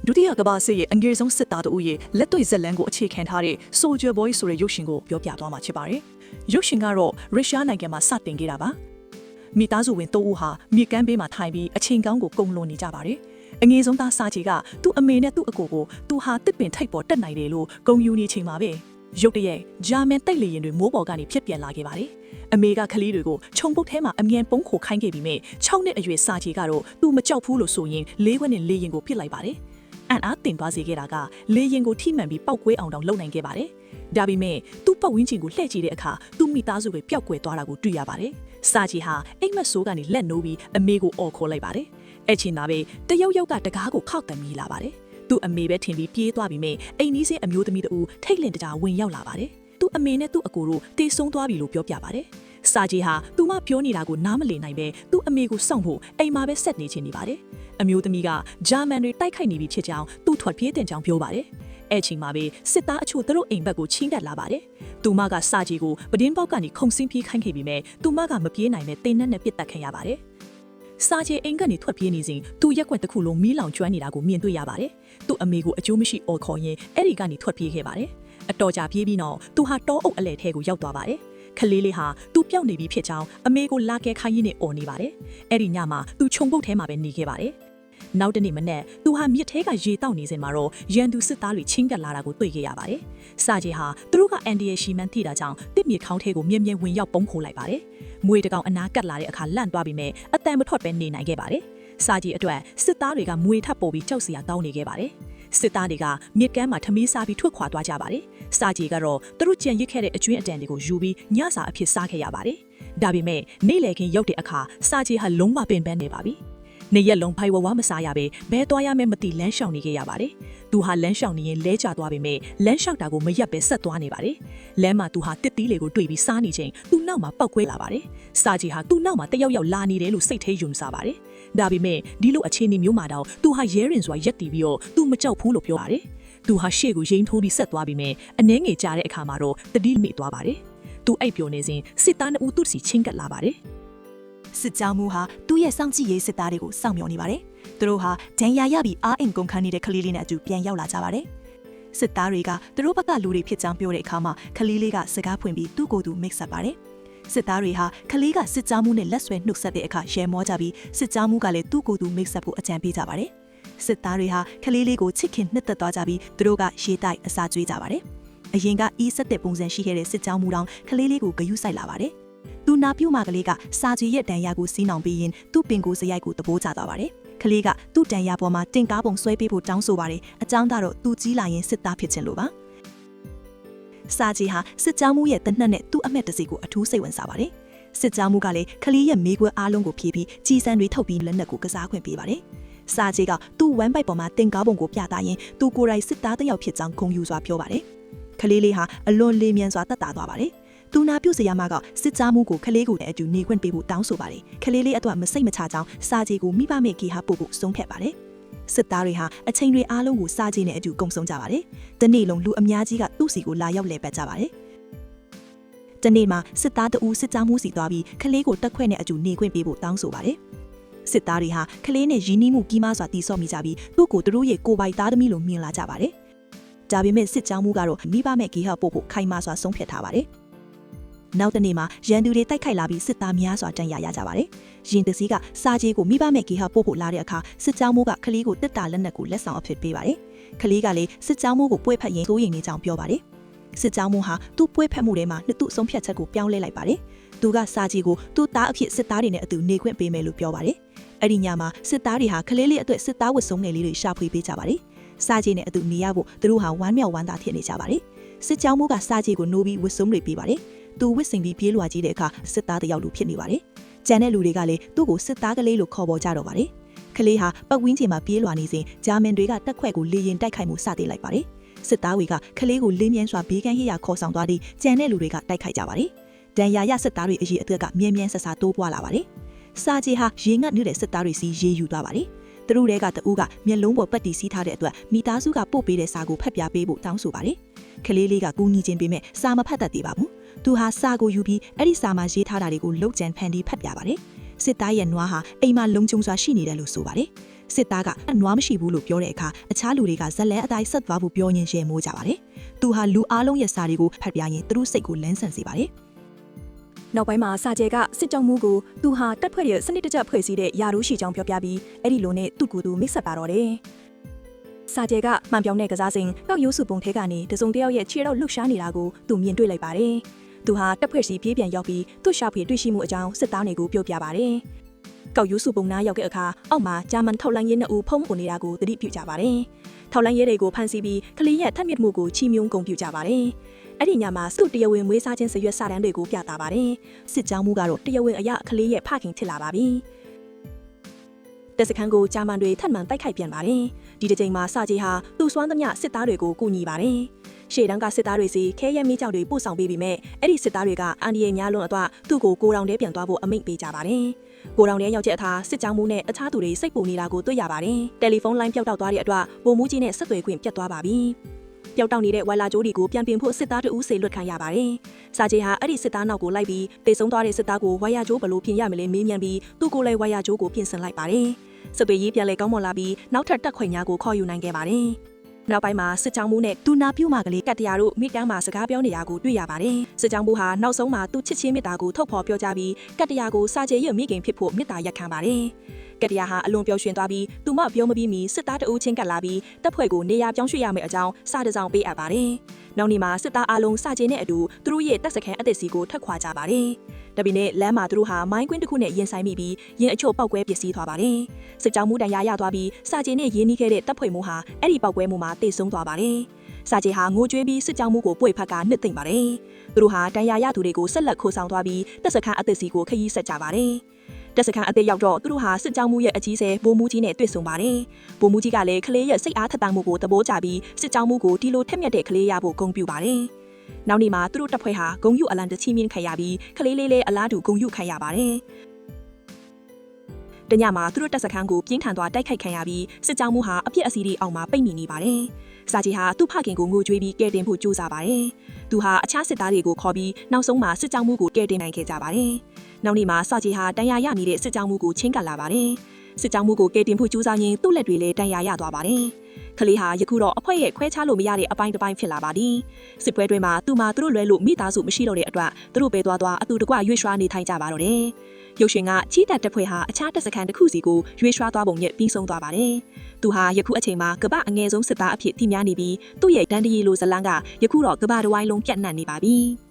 ဒုတိယကမ္ဘာစစ်ရဲ့အငယ်ဆုံးစစ်သားတို့ရဲ့လက်တွေ့ဇက်လန်းကိုအခြေခံထားတဲ့ Soldier Boy ဆိုတဲ့ရုပ်ရှင်ကိုပြောပြသွားမှာဖြစ်ပါတယ်။ရုပ်ရှင်ကတော့ရုရှားနိုင်ငံမှာစတင်ခဲ့တာပါ။မိသားစုဝင်၃ဦးဟာမြေကမ်းဘေးမှာထိုင်ပြီးအချိန်ကောင်းကိုကုံလွန်နေကြပါတယ်။အငယ်ဆုံးသားစာချီကသူ့အမေနဲ့သူ့အကိုကိုသူဟာတစ်ပင်ထိပ်ပေါ်တက်နိုင်တယ်လို့ဂုဏ်ယူနေချိန်မှာပဲရုတ်တရက်ဂျာမန်တိုက်လေယာဉ်တွေမိုးပေါ်ကနေဖြစ်ပြန်လာခဲ့ပါတယ်။အမေကကလေးတွေကိုခြုံပုတ်ထဲမှာအမြန်ပုံးခိုခိုင်းခဲ့ပြီးမြဲ6နှစ်အရွယ်စာချီကတော့သူမကြောက်ဘူးလို့ဆိုရင်၄ခွက်နဲ့လေယာဉ်ကိုပစ်လိုက်ပါတယ်။အန်အားတင်သွားစေခဲ့တာကလေရင်ကိုထိမှန်ပြီးပောက်ကွဲအောင်တောင်လုပ်နိုင်ခဲ့ပါတယ်။ဒါပေမဲ့သူ့ပတ်ဝန်းကျင်ကိုလှည့်ကြည့်တဲ့အခါသူ့မိသားစုတွေပျောက်ကွယ်သွားတာကိုတွေ့ရပါတယ်။စာကြီးဟာအိမ်မက်ဆိုးကနေလက်နိုးပြီးအမေကိုအော်ခေါ်လိုက်ပါတယ်။အဲ့ချိန်သာပဲတယောက်ယောက်ကတကားကိုခောက်တမ်းမိလာပါတယ်။သူ့အမေပဲထင်ပြီးပြေးသွားပြီးမြဲအိမ်နီးစင်းအမျိုးသမီးတို့ထိတ်လန့်တကြားဝင်ရောက်လာပါတယ်။သူ့အမေနဲ့သူ့အကိုတို့တေဆုံးသွားပြီလို့ပြောပြပါတယ်။စာကြီးဟာသူမပြောနေတာကိုနားမလည်နိုင်ပဲသူ့အမေကိုစောင့်ဖို့အိမ်မှာပဲဆက်နေချင်နေပါတယ်။အမျိုးသမီးကဂျာမန်တွေတိုက်ခိုက်နေပြီဖြစ်ကြောင်းသူ့ထွက်ပြေးတဲ့ကြောင်းပြောပါတယ်။အဲ့ချိန်မှာပဲစစ်သားအချို့သူတို့အိမ်ဘက်ကိုချင်းကပ်လာပါတယ်။သူမကစာကြီးကိုပဒင်းပေါက်ကနေခုန်ဆင်းပြေးခိုင်းခဲ့ပြီးမြဲသူမကမပြေးနိုင်ပဲတင်းနဲ့ပစ်တက်ခံရပါတယ်။စာချေအိမ်ကနေထွက်ပြေးနေစဉ်သူရက်ွက်တစ်ခုလုံးမီးလောင်ကျွမ်းနေတာကိုမြင်တွေ့ရပါတယ်။သူ့အမေကိုအကျိုးမရှိအော်ခေါ်ရင်းအဲ့ဒီကနေထွက်ပြေးခဲ့ပါတယ်။အတော်ကြာပြေးပြီးတော့သူဟာတောအုပ်အလဲထဲကိုရောက်သွားပါတယ်။ခလေးလေးဟာသူပျောက်နေပြီဖြစ်ကြောင်းအမေကိုလာကဲခိုင်းရင်းနဲ့အော်နေပါတယ်။အဲ့ဒီညမှာသူခြုံပုတ်ထဲမှာပဲနေခဲ့ပါတယ်။နောက်တနေ့မနေ့သူဟာမြစ်ထဲကရေတောက်နေစဉ်မှာတော့ရန်သူစစ်သားတွေချင်းကပ်လာတာကိုတွေ့ခဲ့ရပါတယ်။စာကြီးဟာသူတို့ကအန်ဒီရဲ့ရှီမန်ထိတာကြောင့်တစ်မြေခေါင်းထဲကိုမြဲမြဲဝင်ရောက်ပုံခိုးလိုက်ပါတယ်။မွေတကောင်အနာကတ်လာတဲ့အခါလန့်သွားပြီးမြဲအတန်မထွက်ပဲနေနိုင်ခဲ့ပါတယ်။စာကြီးအတွက်စစ်သားတွေကမွေထပ်ပေါ်ပြီးကြောက်စရာတောင်းနေခဲ့ပါတယ်။စစ်သားတွေကမြစ်ကမ်းမှာထမီးစားပြီးထွက်ခွာသွားကြပါတယ်။စာကြီးကတော့သူတို့ကြံရစ်ခဲ့တဲ့အကျွင်းအတန်တွေကိုယူပြီးညစာအဖြစ်စားခဲ့ရပါတယ်။ဒါပေမဲ့နေ့လည်ခင်းရောက်တဲ့အခါစာကြီးဟာလုံးဝပင်ပန်းနေပါပြီ။နေရက်လုံးဖိုင်ဝဝမစားရပဲဘဲသွားရမယ်မသိလမ်းလျှောက်နေခဲ့ရပါတယ်။သူဟာလမ်းလျှောက်နေရင်လဲကျသွားပေမဲ့လမ်းလျှောက်တာကိုမရက်ပဲဆက်သွားနေပါတယ်။လမ်းမှာသူဟာတစ်သီးလေးကိုတွေ့ပြီးစားနေချိန်သူ့နောက်မှာပောက်ကွဲလာပါတယ်။စာကြီးဟာသူ့နောက်မှာတယောက်ယောက်လာနေတယ်လို့စိတ်ထဲယုံစားပါတယ်။ဒါပေမဲ့ဒီလိုအခြေအနေမျိုးမှာတော့သူဟာရဲရင်စွာရက်တီးပြီးတော့သူမကြောက်ဘူးလို့ပြောပါတယ်။သူဟာရှေ့ကိုရိမ့်ထိုးပြီးဆက်သွားပြီးမဲ့အနှဲငယ်ကြားတဲ့အခါမှာတော့တတိမိသွားပါတယ်။သူအိပ်ပျော်နေစဉ်စစ်သား2ဦးသူ့စီချင်းကပ်လာပါတယ်။စစ်ကြောင်းမှုဟာသူ့ရဲ့စောင့်ကြည့်ရေးစစ်သားတွေကိုစောင့်မျှော်နေပါတယ်။သူတို့ဟာဒဏ်ရာရပြီးအားအိမ်ကုန်ခန်းနေတဲ့ကလေးလေးနဲ့အတူပြန်ရောက်လာကြပါတယ်။စစ်သားတွေကသူတို့ဘက်ကလူတွေဖြစ်ကြောင်းပြောတဲ့အခါမှာကလေးလေးကစကားဖွင့်ပြီးသူ့ကိုယ်သူမိတ်ဆက်ပါတယ်။စစ်သားတွေဟာကလေးကစစ်ကြောင်းမှုနဲ့လက်ဆွဲနှုတ်ဆက်တဲ့အခါရဲမောကြပြီးစစ်ကြောင်းမှုကလည်းသူ့ကိုယ်သူမိတ်ဆက်ဖို့အကြံပေးကြပါတယ်။စစ်သားတွေဟာကလေးလေးကိုချစ်ခင်နှစ်သက်သွားကြပြီးသူတို့ကရေတိုက်အစာကျွေးကြပါတယ်။အရင်ကအီးဆက်တဲ့ပုံစံရှိခဲ့တဲ့စစ်ကြောင်းမှုတောင်ကလေးလေးကိုဂယုစိုက်လာပါတယ်။သူနာပြုတ်မကလေးကစာကြည်ရဲ့တန်ရာကိုစီးနှောင်ပြီးရင်သူ့ပင်ကိုစရိုက်ကိုတဘိုးကျသွားပါတယ်။ကလေးကသူ့တန်ရာပေါ်မှာတင်ကားပုံဆွဲပေးဖို့တောင်းဆိုပါတယ်။အကြောင်းကတော့သူကြီးလာရင်စစ်သားဖြစ်ချင်လို့ပါ။စာကြည်ဟာစစ်ကြောင်းမှုရဲ့တနက်နဲ့သူ့အမက်တစီကိုအထူးစိတ်ဝင်စားပါတယ်။စစ်ကြောင်းမှုကလည်းကလေးရဲ့မေးခွန်းအားလုံးကိုဖြေပြီးကြီးစံတွေထုတ်ပြီးလက်နက်ကိုကစားခွင့်ပေးပါတယ်။စာကြည်ကသူ့ဝမ်းပိုက်ပေါ်မှာတင်ကားပုံကိုပြသရင်သူကိုယ်တိုင်စစ်သားတစ်ယောက်ဖြစ်ကြောင်းဂုဏ်ယူစွာပြောပါတယ်။ကလေးလေးဟာအလွန်လေးမြန်စွာတက်တာသွားပါတယ်။သူနာပြုတ်စရာမကစစ်သားမှုကိုကလေးကိုလည်းအတူနေခွင့်ပေးဖို့တောင်းဆိုပါတယ်။ကလေးလေးအတွက်မစိတ်မချကြောင်းစာကြည်ကိုမိဘမဲ့ဂီဟာပို့ဖို့ဆုံးဖြတ်ပါတယ်။စစ်သားတွေဟာအချိန်တွေအားလုံးကိုစာကြည်နဲ့အတူကုံဆုံးကြပါတယ်။တနေ့လုံးလူအများကြီးကသူ့စီကိုလာရောက်လဲပတ်ကြပါတယ်။တနေ့မှာစစ်သားတဦးစစ်သားမှုစီသွားပြီးကလေးကိုတက်ခွဲ့နဲ့အတူနေခွင့်ပေးဖို့တောင်းဆိုပါတယ်။စစ်သားတွေဟာကလေးနဲ့ရင်းနှီးမှုကြီးမားစွာတည်ဆော့မိကြပြီးသူ့ကိုသူတို့ရဲ့ကိုယ်ပိုင်သားသမီးလိုမြင်လာကြပါတယ်။ဒါပေမဲ့စစ်ကြောင်းမှုကတော့မိဘမဲ့ဂီဟာပို့ဖို့ခိုင်မာစွာဆုံးဖြတ်ထားပါတယ်။နောက်တနေ့မှာရန်သူတွေတိုက်ခိုက်လာပြီးစစ်သားများစွာတန်ရာရကြပါတယ်။ရင်တစည်းကစာကြီးကိုမိဘမဲ့ဂီဟာပို့ဖို့လာတဲ့အခါစစ်ကြောင်းမိုးကကလေးကိုတစ်တာလက်နက်ကိုလက်ဆောင်အဖြစ်ပေးပါတယ်။ကလေးကလည်းစစ်ကြောင်းမိုးကိုပွေ့ဖက်ရင်စိုးရိမ်နေကြောင်းပြောပါတယ်။စစ်ကြောင်းမိုးဟာသူ့ပွေ့ဖက်မှုတွေမှာနှစ်သူ့ဆုံးဖြတ်ချက်ကိုပြောင်းလဲလိုက်ပါတယ်။သူကစာကြီးကိုသူ့သားအဖြစ်စစ်သားတွေနဲ့အတူနေခွင့်ပေးမယ်လို့ပြောပါတယ်။အဲ့ဒီညမှာစစ်သားတွေဟာကလေးလေးအတွက်စစ်သားဝတ်စုံငယ်လေးတွေရှာဖွေပေးကြပါတယ်။စာကြီးနဲ့အတူနေရဖို့သူတို့ဟာဝမ်းမြောက်ဝမ်းသာဖြစ်နေကြပါတယ်။စစ်ကြောင်းမိုးကစာကြီးကိုနိုးပြီးဝတ်စုံတွေပေးပါတယ်။သူဝစ်စင်ပြီးပြေးလွှာကြီးတဲ့အခါစစ်သားတယောက်လူဖြစ်နေပါတယ်။ကျန်တဲ့လူတွေကလည်းသူ့ကိုစစ်သားကလေးလို့ခေါ်ပေါ်ကြတော့ပါတယ်။ကလေးဟာပတ်ဝန်းကျင်မှာပြေးလွှာနေစဉ်ဂျာမန်တွေကတက်ခွက်ကိုလေရင်တိုက်ခိုက်မှုစတင်လိုက်ပါတယ်။စစ်သားတွေကကလေးကိုလင်းမြန်းစွာဘေးကန်းရရခေါ်ဆောင်သွားပြီးကျန်တဲ့လူတွေကတိုက်ခိုက်ကြပါတယ်။ဒဏ်ရာရစစ်သားတွေအရေးအသွက်ကမြဲမြန်းဆဆတိုးပွားလာပါတယ်။စာကြီးဟာရေငတ်နေတဲ့စစ်သားတွေစီရေယူသွားပါတယ်။သူတို့တွေကတအူးကမျက်လုံးပေါ်ပတ်တီစီးထားတဲ့အတွက်မိသားစုကပို့ပေးတဲ့စာကိုဖတ်ပြပေးဖို့တောင်းဆိုပါတယ်။ကလေးလေးကကူညီခြင်းပေးမဲ့စာမဖတ်တတ်သေးပါဘူး။သူဟာစာကိုယူပြီးအဲ့ဒီစာမှာရေးထားတာတွေကိုလုတ်ကြံဖန်တီးဖတ်ပြပါတယ်။စစ်သားရဲ့နွားဟာအိမ်မှာလုံခြုံစွာရှိနေတယ်လို့ဆိုပါတယ်။ စစ်သားကနွားမရှိဘူးလို့ပြောတဲ့အခါအခြားလူတွေကဇလန်အတိုင်းဆက်သွားဖို့ပြောရင်းရဲမိုးကြပါတယ်သူဟာလူအားလုံးရဲ့စာတွေကိုဖတ်ပြရင်သူတို့စိတ်ကိုလန်းဆန်စေပါတယ်နောက်ပိုင်းမှာစာကျဲကစစ်ကြောင်းမှုကိုသူဟာတက်ဖွဲ့ရဲ့စနစ်တကျဖွဲ့စည်းတဲ့ယာရိုးရှိကြောင်းပြောပြပြီးအဲ့ဒီလိုနဲ့သူ့ကိုယ်သူမိတ်ဆက်ပါတော့တယ်စာကျဲကမှန်ပြောင်းတဲ့ကစားစဉ်ကောက်ရိုးစုပုံထဲကနေတစုံတယောက်ရဲ့ခြေတော့လှုပ်ရှားနေတာကိုသူမြင်တွေ့လိုက်ပါတယ်သူဟာတက်ဖွဲ့စီပြေးပြန်ရောက်ပြီးသူ့ရှာဖွေတွေ့ရှိမှုအကြောင်းစစ်သားတွေကိုပြောပြပါတယ်ကောက်ရိုးစုပုံနားရောက်တဲ့အခါအောက်မှာဂျာမန်ထောက်လိုင်းရဲနှစ်ဦးဖုံးပုံနေတာကိုသတိပြုကြပါတယ်ထောက်လိုင်းရဲတွေကိုဖမ်းဆီးပြီးကလေးရဲ့ထက်မြက်မှုကိုချီးမြှောင်းဂုဏ်ပြုကြပါတယ်အဲ့ဒီညမှာစုတရားဝင်မွေးစားခြင်းစရွက်စာတမ်းတွေကိုပြသပါတယ်စစ်ကြောင်းမှုကတော့တရားဝင်အရာကလေးရဲ့ဖခင်ဖြစ်လာပါပြီတက်စခန်းကိုဂျာမန်တွေထပ်မံတိုက်ခိုက်ပြန်ပါတယ်ဒီတစ်ချိန်မှာစာကြီးဟာသူ့စွမ်းသမျှစစ်သားတွေကိုကူညီပါတယ်ရှေ့တန်းကစစ်သားတွေစီခဲရဲမီးကြောက်တွေပို့ဆောင်ပေးပြီးမြဲအဲ့ဒီစစ်သားတွေကအန်ဒီရဲ့များလွန်အတော့သူ့ကိုကိုတောင်ထဲပြန်သွားဖို့အမိန့်ပေးကြပါတယ်ကိုတောင်ထဲရောက်တဲ့အခါစစ်ကြောင်းမှုနဲ့အခြားသူတွေစိတ်ပူနေတာကိုတွေ့ရပါတယ်တယ်လီဖုန်းလိုင်းပျောက်တောက်သွားတဲ့အတွက်ဗိုလ်မှူးကြီးနဲ့ဆက်သွယ်ခွင့်ပြတ်သွားပါပြီပျောက်တောက်နေတဲ့ဝိုင်လာကျိုးတွေကိုပြန်ပြင်ဖို့စစ်သားတဦးစေလွတ်ခံရပါတယ်။စာကြီးဟာအဲ့ဒီစစ်သားနောက်ကိုလိုက်ပြီးတေဆုံးသွားတဲ့စစ်သားကိုဝိုင်ယာကျိုးဘလို့ပြင်ရမလဲမေးမြန်းပြီးသူ့ကိုယ်လည်းဝိုင်ယာကျိုးကိုပြင်ဆင်လိုက်ပါတယ်။စစ်ပေရေးပြန်လဲကောင်းမွန်လာပြီးနောက်ထပ်တက်ခွေညာကိုခေါ်ယူနိုင်ခဲ့ပါတယ်။နောက်ပိုင်းမှာစစ်ကြောင်းမှုနဲ့သူနာပြုတ်မကလေးကတ္တရာတို့မိတန်းမှာစကားပြောနေတာကိုတွေ့ရပါတယ်။စစ်ကြောင်းမှုဟာနောက်ဆုံးမှာသူ့ချစ်ချင်းမေတ္တာကိုထုတ်ဖော်ပြောကြပြီးကတ္တရာကိုစာကြီးရဲ့မိခင်ဖြစ်ဖို့မေတ္တာရက်ခံပါတယ်။ကတ္တရာဟာအလွန်ပျော်ရွှင်သွားပြီးသူမပြောမပြီးမီစစ်သားတအုပ်ချင်းကပ်လာပြီးတပ်ဖွဲ့ကိုနေရာပြောင်းရွှေ့ရမယ့်အကြောင်းစာတစောင်ပေးအပ်ပါတယ်။နောက်နေ့မှာစစ်သားအလုံးစာချင်းနဲ့အတူသူတို့ရဲ့တပ်စခန်းအသစ်စီကိုထွက်ခွာကြပါတယ်။ဒါပေမဲ့လမ်းမှာသူတို့ဟာမိုင်းကွင်းတစ်ခုနဲ့ရင်ဆိုင်မိပြီးရင်အချို့ပောက်ကွဲပစ္စည်းသွားပါတယ်။စစ်ကြောင်းမှုတန်ရာရသွားပြီးစာချင်းနဲ့ရင်းနှီးခဲ့တဲ့တပ်ဖွဲ့မှုဟာအဲ့ဒီပောက်ကွဲမှုမှာတိတ်ဆုံးသွားပါတယ်။စာချင်းဟာငိုကြွေးပြီးစစ်ကြောင်းမှုကိုပွေဖက်ကနှစ်သိမ့်ပါတယ်။သူတို့ဟာတန်ရာရသူတွေကိုဆက်လက်ခိုးဆောင်သွားပြီးတပ်စခန်းအသစ်စီကိုခရီးဆက်ကြပါတယ်။တက်စခန်းအသေးရောက်တော့သူတို့ဟာစစ်ကြောင်းမှုရဲ့အကြီးဆယ်ဗိုလ်မှူးကြီးနဲ့တွေ့ဆုံပါတယ်။ဗိုလ်မှူးကြီးကလည်းကလေးရဲ့စိတ်အားထက်သန်မှုကိုသဘောကျပြီးစစ်ကြောင်းမှုကိုဒီလိုထက်မြက်တဲ့ကလေးရဖို့ဂုဏ်ပြုပါတယ်။နောက်နေ့မှာသူတို့တပ်ဖွဲ့ဟာဂုံယူအလံတချီမြင့်ခံရပြီးကလေးလေးလည်းအလားတူဂုံယူခံရပါတယ်။တညမှာသူတို့တက်စခန်းကိုပြင်းထန်စွာတိုက်ခိုက်ခံရပြီးစစ်ကြောင်းမှုဟာအပြစ်အစီတွေအောက်မှာပိတ်မိနေပါတယ်။စာကြီးဟာသူ့ဖခင်ကိုငိုကြွေးပြီးကဲတင်ဖို့ကြိုးစားပါတယ်။သူဟာအခြားစစ်သားတွေကိုခေါ်ပြီးနောက်ဆုံးမှာစစ်ကြောင်းမှုကိုကဲတင်နိုင်ခဲ့ကြပါတယ်။နောက်နေ့မှာစာကြီးဟာတန်ရာရနေတဲ့စစ်ကြောင်းမှုကိုချင်းကပ်လာပါတယ်။စစ်ကြောင်းမှုကိုကဲတင်ဖို့ကြိုးစားရင်းသူ့လက်တွေလည်းတန်ရာရသွားပါတယ်။ကလေးဟာယခုတော့အဖွဲ့ရဲ့ခွဲခြားလို့မရတဲ့အပိုင်းတစ်ပိုင်းဖြစ်လာပါသည်။စစ်ပွဲတွေမှာသူ့လွဲလို့မိသားစုမရှိတော့တဲ့အတွက်သူတို့ပဲသွားအတူတကွရွေ့ရွှားနေထိုင်ကြပါတော့တယ်။ရုပ်ရှင်ကချီတက်တပ်ဖွဲ့ဟာအခြားတပ်စခန်းတစ်ခုစီကိုရွေ့ရွှားသွားပုံနဲ့ပြီးဆုံးသွားပါတယ်။သူဟာယခုအချိန်မှာကမ္ဘာအငယ်ဆုံးစစ်သားအဖြစ်တည်များနေပြီးသူ့ရဲ့ဒန်ဒီရီလိုဇလန်းကယခုတော့ကမ္ဘာတစ်ဝိုင်းလုံးပြန့်နှံ့နေပါပြီ။